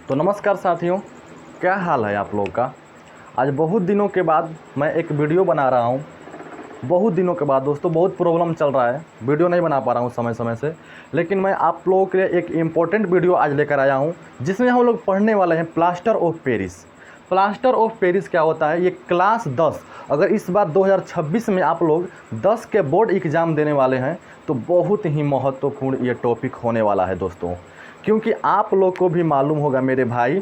तो नमस्कार साथियों, क्या हाल है आप लोगों का। आज बहुत दिनों के बाद मैं एक वीडियो बना रहा हूँ। बहुत दिनों के बाद दोस्तों, बहुत प्रॉब्लम चल रहा है, वीडियो नहीं बना पा रहा हूँ समय समय से। लेकिन मैं आप लोगों के लिए एक इम्पोर्टेंट वीडियो आज लेकर आया हूँ, जिसमें हम लोग पढ़ने वाले हैं plaster of Paris. Plaster of Paris क्या होता है, ये क्लास 10, अगर इस बार 2026 में आप लोग 10 के बोर्ड एग्ज़ाम देने वाले हैं तो बहुत ही महत्वपूर्ण ये टॉपिक होने वाला है दोस्तों। क्योंकि आप लोग को भी मालूम होगा मेरे भाई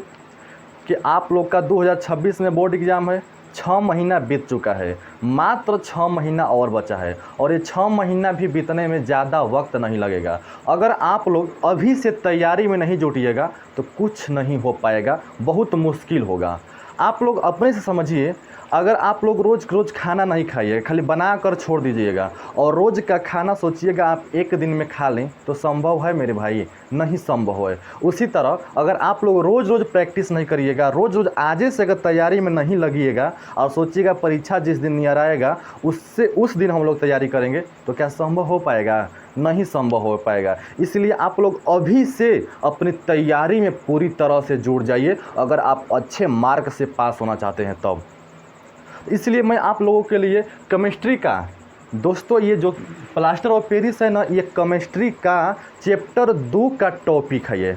कि आप लोग का 2026 में बोर्ड एग्ज़ाम है। 6 महीना बीत चुका है, मात्र 6 महीना और बचा है, और ये 6 महीना भी बीतने में ज़्यादा वक्त नहीं लगेगा। अगर आप लोग अभी से तैयारी में नहीं जुटिएगा तो कुछ नहीं हो पाएगा, बहुत मुश्किल होगा। आप लोग अपने से समझिए, अगर आप लोग रोज़ रोज़ खाना नहीं खाइए, खाली बना कर छोड़ दीजिएगा, और रोज़ का खाना सोचिएगा आप एक दिन में खा लें, तो संभव है मेरे भाई? नहीं संभव है। उसी तरह अगर आप लोग रोज़ रोज़ प्रैक्टिस नहीं करिएगा, रोज़ रोज़ आजे से अगर तैयारी में नहीं लगिएगा और सोचिएगा परीक्षा जिस दिन नियर आएगा उससे उस दिन हम लोग तैयारी करेंगे, तो क्या संभव हो पाएगा? नहीं संभव हो पाएगा। इसलिए आप लोग अभी से अपनी तैयारी में पूरी तरह से जुड़ जाइए, अगर आप अच्छे मार्क से पास होना चाहते हैं तब। इसलिए मैं आप लोगों के लिए केमिस्ट्री का, दोस्तों ये जो प्लास्टर ऑफ पेरिस है ना, ये केमिस्ट्री का चैप्टर 2 का टॉपिक है ये,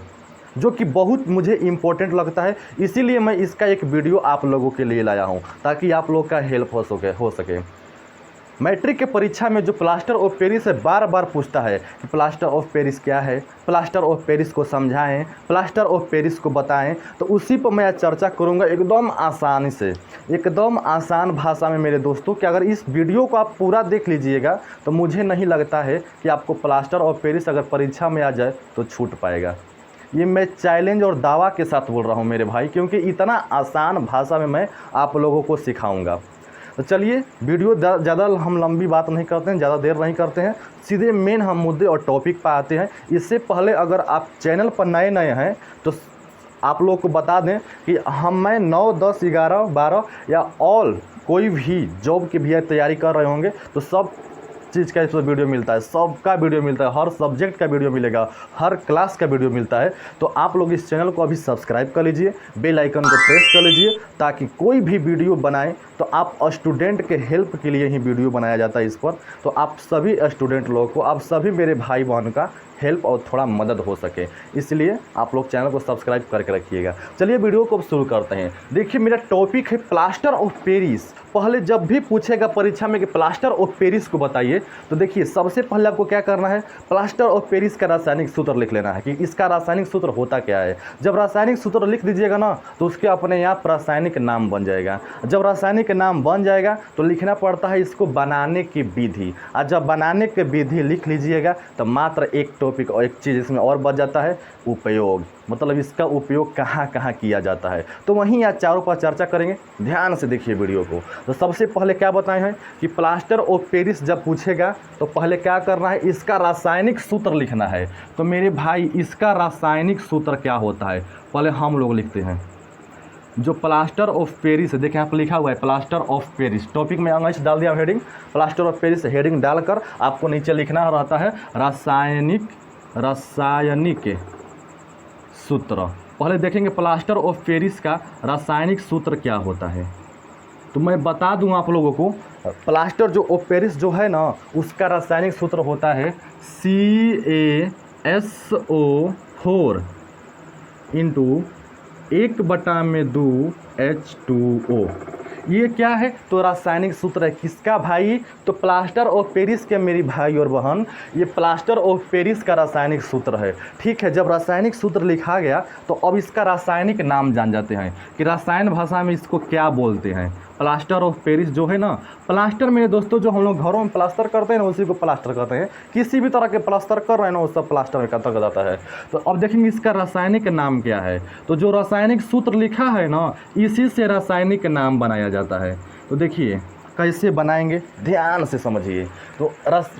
जो कि बहुत मुझे इम्पोर्टेंट लगता है। इसीलिए मैं इसका एक वीडियो आप लोगों के लिए लाया हूँ, ताकि आप लोग का हेल्प हो सके। मैट्रिक के परीक्षा में जो प्लास्टर ऑफ पेरिस है, बार बार पूछता है कि प्लास्टर ऑफ पेरिस क्या है, प्लास्टर ऑफ पेरिस को समझाएं, प्लास्टर ऑफ पेरिस को बताएं। तो उसी पर मैं आज चर्चा करूंगा एकदम आसानी से, एकदम आसान भाषा में मेरे दोस्तों, कि अगर इस वीडियो को आप पूरा देख लीजिएगा तो मुझे नहीं लगता है कि आपको प्लास्टर ऑफ पेरिस अगर परीक्षा में आ जाए तो छूट पाएगा। ये मैं चैलेंज और दावा के साथ बोल रहा हूँ मेरे भाई, क्योंकि इतना आसान भाषा में मैं आप लोगों को सिखाऊंगा। तो चलिए, वीडियो ज़्यादा हम लंबी बात नहीं करते हैं, ज़्यादा देर नहीं करते हैं, सीधे मेन हम मुद्दे और टॉपिक पर आते हैं। इससे पहले अगर आप चैनल पर नए हैं तो आप लोग को बता दें कि मैं 9, 10, 11, 12 या ऑल कोई भी जॉब की भी तैयारी कर रहे होंगे तो सब चीज़ का इसमें वीडियो मिलता है, सबका वीडियो मिलता है, हर सब्जेक्ट का वीडियो मिलेगा, हर क्लास का वीडियो मिलता है। तो आप लोग इस चैनल को अभी सब्सक्राइब कर लीजिए, बेल आइकन को प्रेस कर लीजिए, ताकि कोई भी वीडियो बनाएं तो आप स्टूडेंट के हेल्प के लिए ही वीडियो बनाया जाता है इस पर। तो आप सभी स्टूडेंट लोगों को, आप सभी मेरे भाई बहन का हेल्प और थोड़ा मदद हो सके, इसलिए आप लोग चैनल को सब्सक्राइब करके रखिएगा। चलिए वीडियो को शुरू करते हैं। देखिए, मेरा टॉपिक है प्लास्टर ऑफ पेरिस। पहले जब भी पूछेगा परीक्षा में कि प्लास्टर ऑफ पेरिस को बताइए, तो देखिए सबसे पहले आपको क्या करना है, प्लास्टर ऑफ पेरिस का रासायनिक सूत्र लिख लेना है कि इसका रासायनिक सूत्र होता क्या है। जब रासायनिक सूत्र लिख दीजिएगा ना, तो उसके अपने आप रासायनिक नाम बन जाएगा। जब रासायनिक नाम बन जाएगा तो लिखना पड़ता है इसको बनाने की विधि, और जब बनाने की विधि लिख लीजिएगा तो मात्र एक टॉपिक और एक चीज़ इसमें और बच जाता है, उपयोग। मतलब इसका उपयोग कहाँ कहाँ किया जाता है, तो वहीं आज चारों पर चर्चा करेंगे। ध्यान से देखिए वीडियो को। तो सबसे पहले क्या बताए हैं कि प्लास्टर ऑफ पेरिस जब पूछेगा तो पहले क्या करना है, इसका रासायनिक सूत्र लिखना है। तो मेरे भाई, इसका रासायनिक सूत्र क्या होता है पहले हम लोग लिखते हैं। जो प्लास्टर ऑफ पेरिस है, देखें यहाँ पर लिखा हुआ है प्लास्टर ऑफ पेरिस, टॉपिक में अंग्रेजी डाल दिया heading, plaster of Paris heading डालकर आपको नीचे लिखना रहता है रासायनिक सूत्र। पहले देखेंगे प्लास्टर ऑफ पेरिस का रासायनिक सूत्र क्या होता है। तो मैं बता दूं आप लोगों को, प्लास्टर जो ऑफ पेरिस जो है ना, उसका रासायनिक सूत्र होता है CaSO4 इंटू 1/2 H2O। ये क्या है, तो रासायनिक सूत्र है किसका भाई, तो प्लास्टर ऑफ पेरिस के मेरी भाई और बहन, ये प्लास्टर ऑफ पेरिस का रासायनिक सूत्र है। ठीक है, जब रासायनिक सूत्र लिखा गया तो अब इसका रासायनिक नाम जान जाते हैं कि रसायन भाषा में इसको क्या बोलते हैं। प्लास्टर ऑफ पेरिस जो है ना, प्लास्टर मेरे दोस्तों जो हम लोग घरों में प्लास्टर करते हैं ना, उसी को प्लास्टर कहते हैं। किसी भी तरह के प्लास्टर कर रहे हैं ना, वो सब प्लास्टर में कतर जाता है। तो अब देखेंगे इसका रासायनिक नाम क्या है। तो जो रासायनिक सूत्र लिखा है ना, इसी से रासायनिक नाम बनाया जाता है। तो देखिए कैसे बनाएंगे, ध्यान से समझिए। तो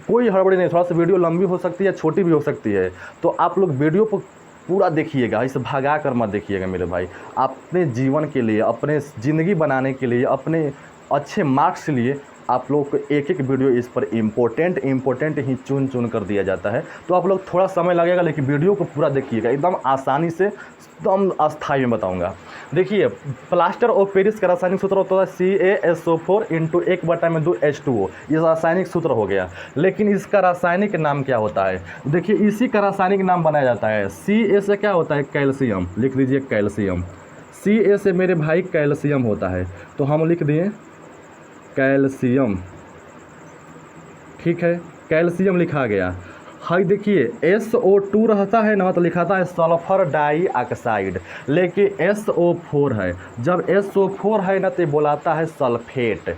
कोई हड़बड़ी नहीं, थोड़ा सा वीडियो लंबी हो सकती है, छोटी भी हो सकती है, तो आप लोग वीडियो को पूरा देखिएगा, इसे भगा कर मत देखिएगा मेरे भाई। अपने जीवन के लिए, अपने ज़िंदगी बनाने के लिए, अपने अच्छे मार्क्स के लिए आप लोग को एक एक वीडियो इस पर इम्पोर्टेंट ही चुन कर दिया जाता है। तो आप लोग थोड़ा समय लगेगा, लेकिन वीडियो को पूरा देखिएगा, एकदम आसानी से एकदम अस्थाई में बताऊंगा। देखिए, प्लास्टर ऑफ पेरिस का रासायनिक सूत्र होता है CaSO4 × 1/2 H2O। ये रासायनिक सूत्र हो गया, लेकिन इसका रासायनिक नाम क्या होता है? देखिए, इसी का रासायनिक नाम बनाया जाता है। Ca से क्या होता है? कैल्शियम। लिख दीजिए कैल्शियम। Ca से मेरे भाई कैल्शियम होता है, तो हम लिख दिए कैल्शियम। ठीक है, कैल्शियम लिखा गया। हाई देखिए, SO2 रहता है ना, तो लिखाता है सल्फर डाइऑक्साइड, लेकिन SO4 है। जब SO4 है ना, तो बोलाता है सल्फेट।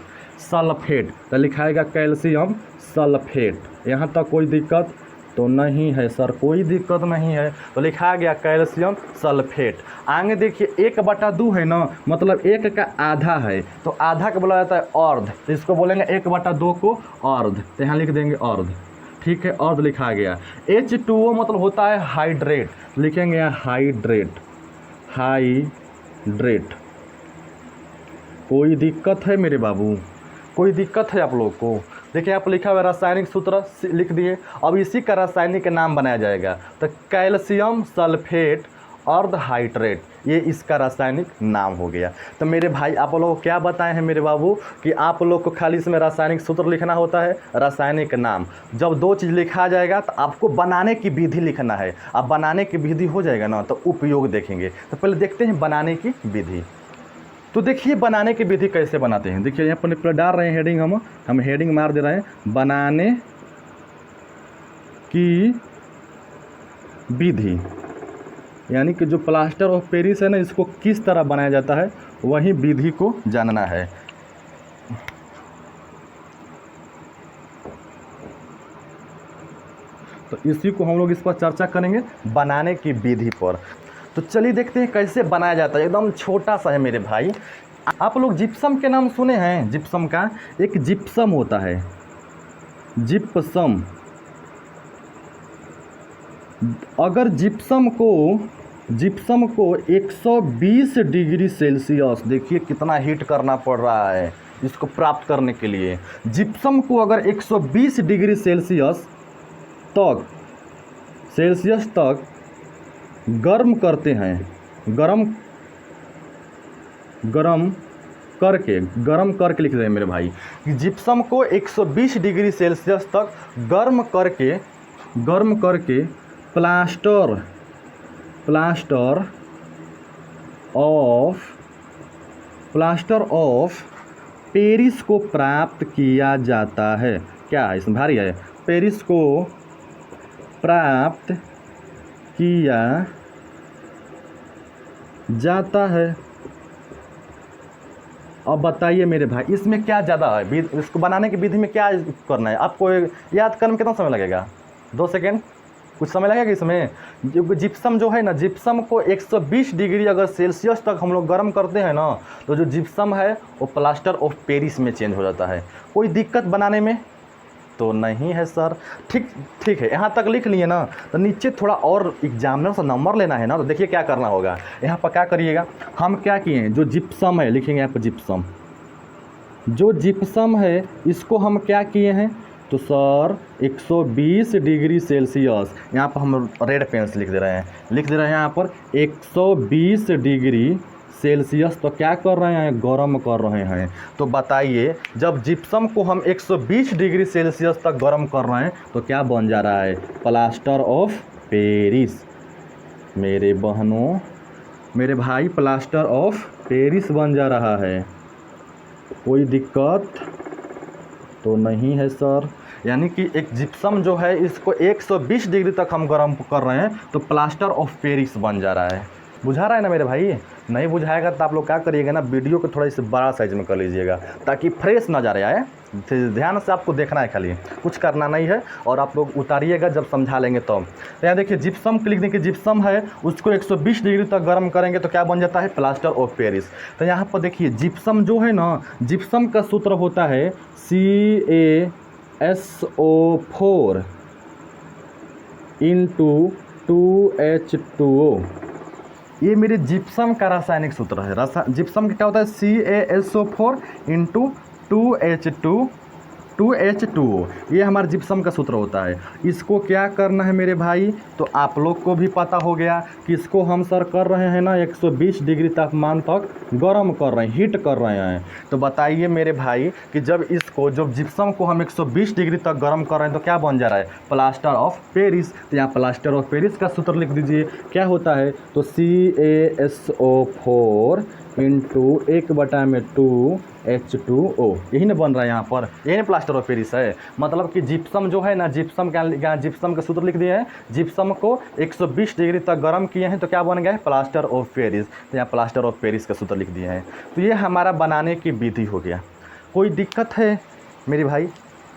तो लिखाएगा कैल्शियम सल्फेट। यहाँ तक कोई दिक्कत तो नहीं है सर? कोई दिक्कत नहीं है, तो लिखा गया कैल्शियम सल्फेट। आगे देखिए, 1/2 है ना, मतलब 1 का आधा है, तो आधा का बोला जाता है अर्ध, तो इसको बोलेंगे 1/2 को अर्ध, तो यहाँ लिख देंगे अर्ध। ठीक है, अर्ध लिखा गया। H2O मतलब होता है हाइड्रेट, लिखेंगे यहाँ हाइड्रेट। कोई दिक्कत है मेरे बाबू? कोई दिक्कत है आप लोग को? देखिए, यहाँ पर लिखा हुआ रासायनिक सूत्र लिख दिए। अब इसी का रासायनिक नाम बनाया जाएगा, तो कैल्शियम सल्फेट अर्ध हाइड्रेट, ये इसका रासायनिक नाम हो गया। तो मेरे भाई, आप लोगों को क्या बताए हैं मेरे बाबू कि आप लोग को खाली इसमें रासायनिक सूत्र लिखना होता है, रासायनिक नाम। जब 2 चीज़ लिखा जाएगा तो आपको बनाने की विधि लिखना है। अब बनाने की विधि हो जाएगा ना, तो उपयोग देखेंगे। तो पहले देखते हैं बनाने की विधि। तो देखिए, बनाने की विधि कैसे बनाते हैं। देखिए, यहाँ पर डाल रहे हैं हेडिंग, हम हेडिंग मार दे रहे हैं, बनाने की विधि। यानी कि जो प्लास्टर ऑफ पेरिस है ना, इसको किस तरह बनाया जाता है, वही विधि को जानना है। तो इसी को हम लोग इस पर चर्चा करेंगे, बनाने की विधि पर। तो चलिए देखते हैं कैसे बनाया जाता है। एकदम छोटा सा है मेरे भाई। आप लोग जिप्सम के नाम सुने हैं? जिप्सम का एक जिप्सम होता है, जिप्सम। अगर जिप्सम को 120 डिग्री सेल्सियस, देखिए कितना हीट करना पड़ रहा है इसको प्राप्त करने के लिए। जिप्सम को अगर 120 डिग्री सेल्सियस तक गर्म करते हैं, गरम करके लिख रहे हैं मेरे भाई, जिप्सम को 120 डिग्री सेल्सियस तक गर्म करके प्लास्टर ऑफ पेरिस को प्राप्त किया जाता है। क्या है इसमें भारी है? पेरिस को प्राप्त किया जाता है। अब बताइए मेरे भाई, इसमें क्या ज़्यादा है? इसको बनाने की विधि में क्या करना है आपको? याद करने में कितना समय लगेगा? 2 सेकेंड, कुछ समय लगेगा इसमें। जिप्सम जो है ना, जिप्सम को 120 डिग्री अगर सेल्सियस तक हम लोग गर्म करते हैं ना, तो जो जिप्सम है वो प्लास्टर ऑफ पेरिस में चेंज हो जाता है। कोई दिक्कत बनाने में तो नहीं है सर? ठीक है, यहाँ तक लिख लिए ना, तो नीचे थोड़ा और एग्जामिनर से नंबर लेना है ना, तो देखिए क्या करना होगा। यहाँ पर क्या करिएगा, हम क्या किए हैं, जो जिप्सम है, लिखेंगे यहाँ पर जिप्सम। जो जिप्सम है इसको हम क्या किए हैं, तो सर 120 डिग्री सेल्सियस, यहाँ पर हम रेड पेन से लिख दे रहे हैं यहाँ पर 120 डिग्री सेल्सियस। तो क्या कर रहे हैं, गर्म कर रहे हैं। तो बताइए, जब जिप्सम को हम 120 डिग्री सेल्सियस तक गर्म कर रहे हैं, तो क्या बन जा रहा है, प्लास्टर ऑफ पेरिस। मेरे बहनों, मेरे भाई, प्लास्टर ऑफ पेरिस बन जा रहा है। कोई दिक्कत तो नहीं है सर? यानी कि एक जिप्सम जो है, इसको 120 डिग्री तक हम गर्म कर रहे हैं, तो प्लास्टर ऑफ पेरिस बन जा रहा है। बुझा रहा है ना मेरे भाई? नहीं बुझाएगा तो आप लोग क्या करिएगा ना, वीडियो को थोड़ा इसे बड़ा साइज में कर लीजिएगा, ताकि फ्रेश नज़र आए। ध्यान से आपको देखना है, खाली कुछ करना नहीं है, और आप लोग उतारिएगा जब समझा लेंगे तो यहाँ देखिए, जिप्सम लिख दें कि जिप्सम है, उसको 120 डिग्री तक गर्म करेंगे तो क्या बन जाता है, प्लास्टर ऑफ पेरिस। तो यहाँ पर देखिए, जिप्सम जो है ना, जिप्सम का सूत्र होता है CaSO4 × 2H2O। ये मेरे जिप्सम का रासायनिक सूत्र है। जिप्सम का क्या होता है, CaSO4 × 2H2O। 2H2O, ये हमारा जिप्सम का सूत्र होता है। इसको क्या करना है मेरे भाई, तो आप लोग को भी पता हो गया कि इसको हम सर कर रहे हैं ना 120 डिग्री तापमान तक गर्म कर रहे हैं, हीट कर रहे हैं। तो बताइए मेरे भाई कि जब जिप्सम को हम 120 डिग्री तक गर्म कर रहे हैं तो क्या बन जा रहा है, प्लास्टर ऑफ पेरिस। तो यहाँ प्लास्टर ऑफ पेरिस का सूत्र लिख दीजिए, क्या होता है, तो CaSO4 इंटू 1/2H2O, यही ना बन रहा है यहाँ पर, यही ना प्लास्टर ऑफ पेरिस है। मतलब कि जिप्सम जो है ना, जिप्सम का सूत्र लिख दिए हैं, जिप्सम को 120 डिग्री तक गर्म किए हैं तो क्या बन गया है, प्लास्टर ऑफ पेरिस। तो यहाँ प्लास्टर ऑफ पेरिस का सूत्र लिख दिए हैं। तो ये हमारा बनाने की विधि हो गया। कोई दिक्कत है मेरे भाई,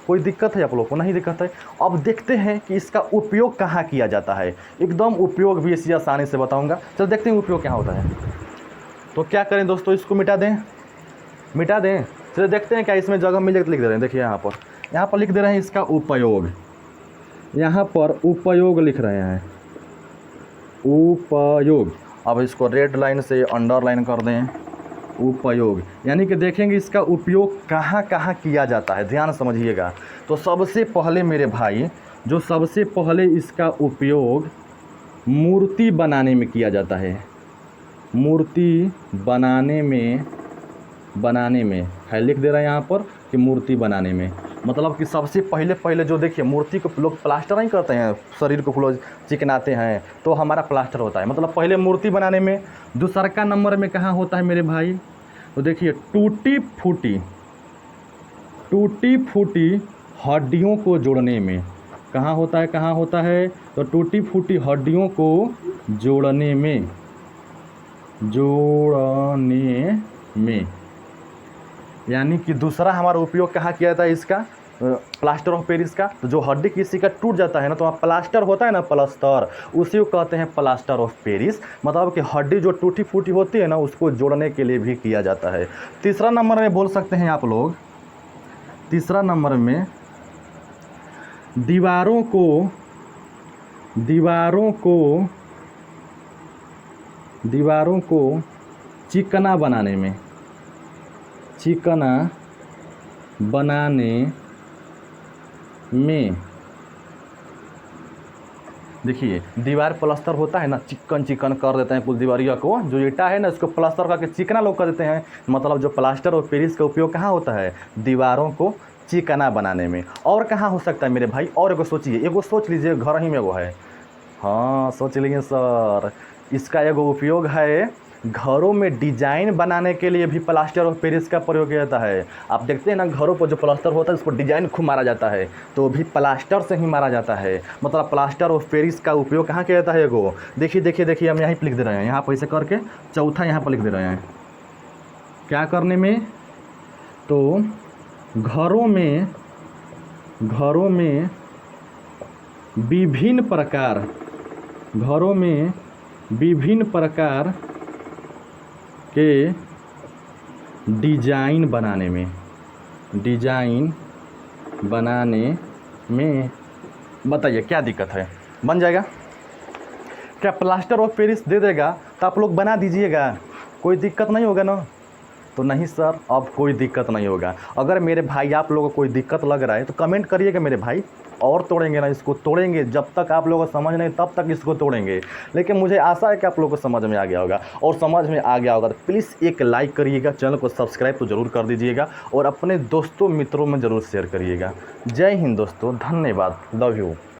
कोई दिक्कत है आप लोग को, नहीं दिक्कत है। अब देखते हैं कि इसका उपयोग कहाँ किया जाता है, एकदम उपयोग भी इसी आसानी से बताऊँगा। चलो देखते हैं उपयोग क्या होता है। तो क्या करें दोस्तों, इसको मिटा दें। चलिए देखते हैं क्या इसमें जगह मिले तो लिख दे रहे हैं। देखिए यहाँ पर लिख दे रहे हैं इसका उपयोग, यहाँ पर उपयोग लिख रहे हैं, उपयोग। अब इसको रेड लाइन से अंडरलाइन कर दें, उपयोग, यानी कि देखेंगे इसका उपयोग कहाँ कहाँ किया जाता है, ध्यान समझिएगा। तो सबसे पहले मेरे भाई, सबसे पहले इसका उपयोग मूर्ति बनाने में किया जाता है, मूर्ति बनाने में है, लिख दे रहा है यहाँ पर कि मूर्ति बनाने में। मतलब कि सबसे पहले जो देखिए मूर्ति को लोग प्लास्टर नहीं करते हैं, शरीर को क्लोज चिकनाते हैं, तो हमारा प्लास्टर होता है। मतलब पहले मूर्ति बनाने में। दूसरा नंबर में कहाँ होता है मेरे भाई, तो देखिए टूटी फूटी हड्डियों को जोड़ने में। कहाँ होता है, तो टूटी फूटी हड्डियों को जोड़ने में, यानी कि दूसरा हमारा उपयोग कहाँ किया जाता है इसका, प्लास्टर ऑफ पेरिस का। तो जो हड्डी किसी का टूट जाता है ना, तो वहाँ प्लास्टर होता है ना, प्लास्टर, उसी को कहते हैं प्लास्टर ऑफ पेरिस। मतलब कि हड्डी जो टूटी फूटी होती है ना, उसको जोड़ने के लिए भी किया जाता है। तीसरा नंबर में बोल सकते हैं आप लोग, तीसरा नंबर में दीवारों को चिकना बनाने में। देखिए दीवार प्लास्टर होता है ना, चिकन कर देते हैं कुछ दीवारिया को, जो ईटा है ना इसको प्लास्टर करके चिकना लोग कर देते हैं। मतलब जो प्लास्टर और पेरिस का उपयोग कहाँ होता है, दीवारों को चिकना बनाने में। और कहाँ हो सकता है मेरे भाई, और एगो सोचिए, एगो सोच लीजिए, घर ही में एगो है, हाँ सोच लीजिए सर, इसका एगो उपयोग है घरों में डिजाइन बनाने के लिए भी प्लास्टर ऑफ पेरिस का प्रयोग किया जाता है। आप देखते हैं ना घरों पर जो प्लास्टर होता है उसको डिजाइन खूब मारा जाता है, तो भी प्लास्टर से ही मारा जाता है। मतलब प्लास्टर ऑफ पेरिस का उपयोग कहाँ किया जाता है, एगो देखिए हम यहीं पर लिख दे रहे हैं, यहाँ पर ऐसे करके चौथा यहाँ पर लिख दे रहे हैं, क्या करने में, तो घरों में विभिन्न प्रकार के डिजाइन बनाने में। बताइए क्या दिक्कत है, बन जाएगा क्या, प्लास्टर ऑफ पेरिस दे देगा तो आप लोग बना दीजिएगा, कोई दिक्कत नहीं होगा ना। तो नहीं सर, अब कोई दिक्कत नहीं होगा। अगर मेरे भाई आप लोगों को कोई दिक्कत लग रहा है तो कमेंट करिएगा मेरे भाई, और तोड़ेंगे ना, इसको तोड़ेंगे, जब तक आप लोगों को समझ नहीं तब तक इसको तोड़ेंगे। लेकिन मुझे आशा है कि आप लोगों को समझ में आ गया होगा, और समझ में आ गया होगा तो प्लीज़ एक लाइक करिएगा, चैनल को सब्सक्राइब तो ज़रूर कर दीजिएगा, और अपने दोस्तों मित्रों में ज़रूर शेयर करिएगा। जय हिंद दोस्तों, धन्यवाद, लव यू।